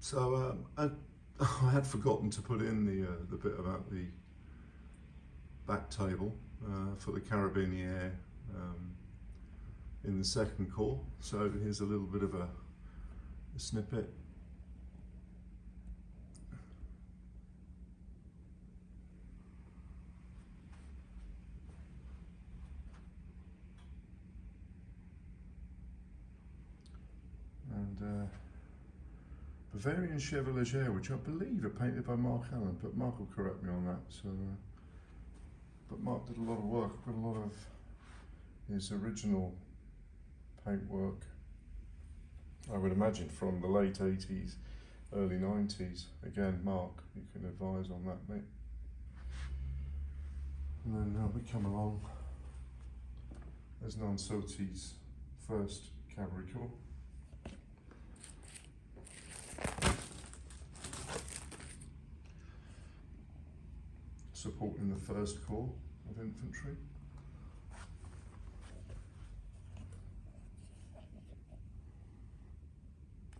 So I had forgotten to put in the bit about the back table for the Carabiniere in the second corps. So here's a little bit of a snippet. And Bavarian Chevalier, which I believe are painted by Mark Allen, but Mark will correct me on that. So, but Mark did a lot of work with a lot of his original paintwork, I would imagine from the late 80s, early 90s. Again, Mark, you can advise on that, mate. And then we come along. There's Nonsoti's first Cavalry Corps. Supporting the first corps of infantry.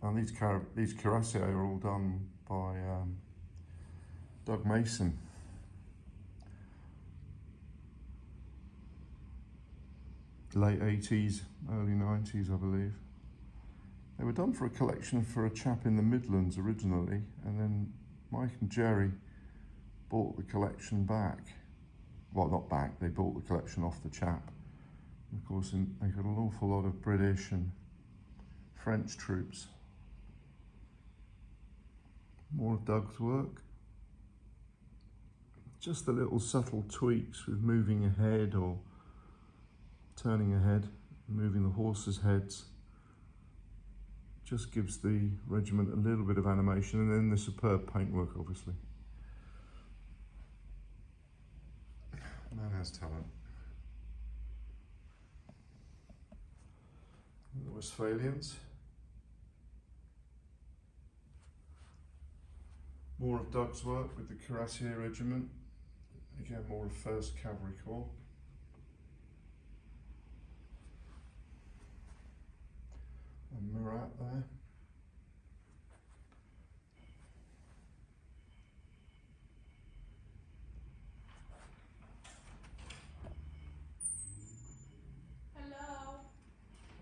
And these cuirassiers are all done by Doug Mason. Late 80s, early 90s, I believe. They were done for a collection for a chap in the Midlands originally, and then Mike and Jerry bought the collection back. Well, not back, they bought the collection off the chap. And of course, they got an awful lot of British and French troops. More of Doug's work. Just the little subtle tweaks with moving ahead or turning ahead, moving the horses' heads. Just gives the regiment a little bit of animation, and then the superb paintwork, obviously. Man has talent. The Westphalians. More of Doug's work with the Cuirassier Regiment. Again, more of 1st Cavalry Corps. And Murat there.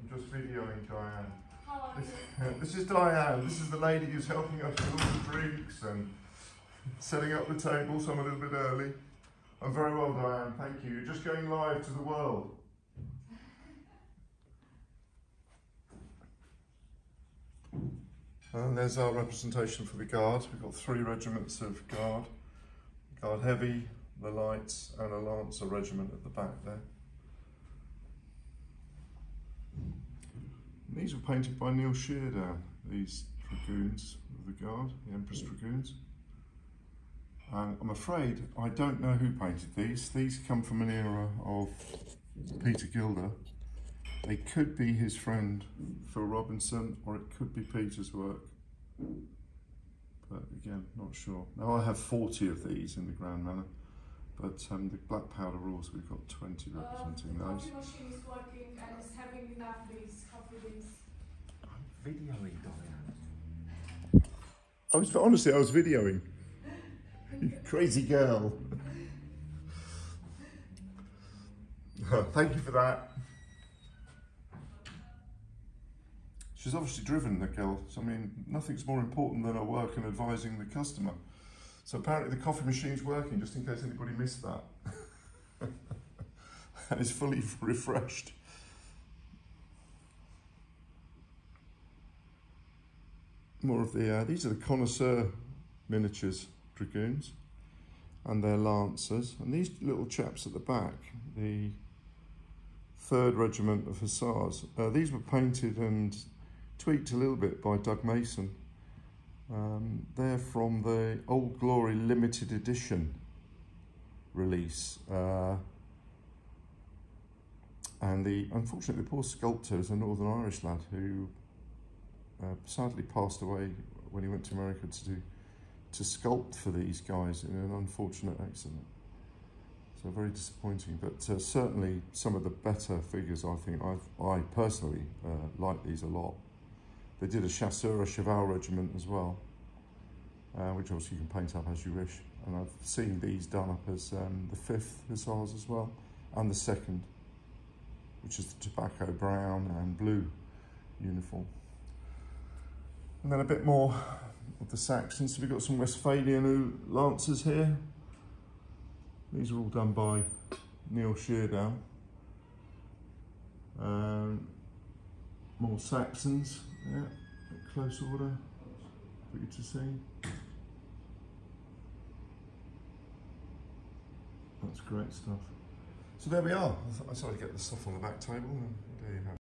Just videoing Diane. How are you? This is Diane. This is the lady who's helping us with all the drinks and setting up the table, so I'm a little bit early. I'm very well, Diane, thank you. You're just going live to the world. And there's our representation for the Guard. We've got 3 regiments of Guard. Guard Heavy, the Lights, and a Lancer regiment at the back there. These were painted by Neil Sheardown, these dragoons of the Guard, the Empress Dragoons. And I'm afraid I don't know who painted these. These come from an era of Peter Gilder. They could be his friend Phil Robinson, or it could be Peter's work. But again, not sure. Now I have 40 of these in the Grand Manor, but the black powder rules, we've got 20 representing those. The coffee machine is working and is having enough beans, coffee beans. I'm videoing, Diane. Honestly, I was videoing. You crazy girl. Thank you for that. She's obviously driven, the girl. So, I mean, nothing's more important than her work and advising the customer. So apparently the coffee machine's working, just in case anybody missed that. And it's fully refreshed. More of the, these are the connoisseur miniatures dragoons and their lancers. And these little chaps at the back, the 3rd Regiment of Hussars, these were painted and tweaked a little bit by Doug Mason. They're from the Old Glory limited edition release. And unfortunately, the poor sculptor is a Northern Irish lad who sadly passed away when he went to America to sculpt for these guys in an unfortunate accident. So very disappointing, but certainly some of the better figures, I think. I personally like these a lot. They did a Chasseur, a Cheval regiment as well. which obviously you can paint up as you wish. And I've seen these done up as the 5th Hussars as well, and the 2nd, which is the tobacco brown and blue uniform. And then a bit more of the Saxons. So we've got some Westphalian Lancers here. These are all done by Neil Sheardale. More Saxons, yeah, close order for you to see. That's great stuff. So there we are. I thought I'd get the stuff on the back table, and there you have it.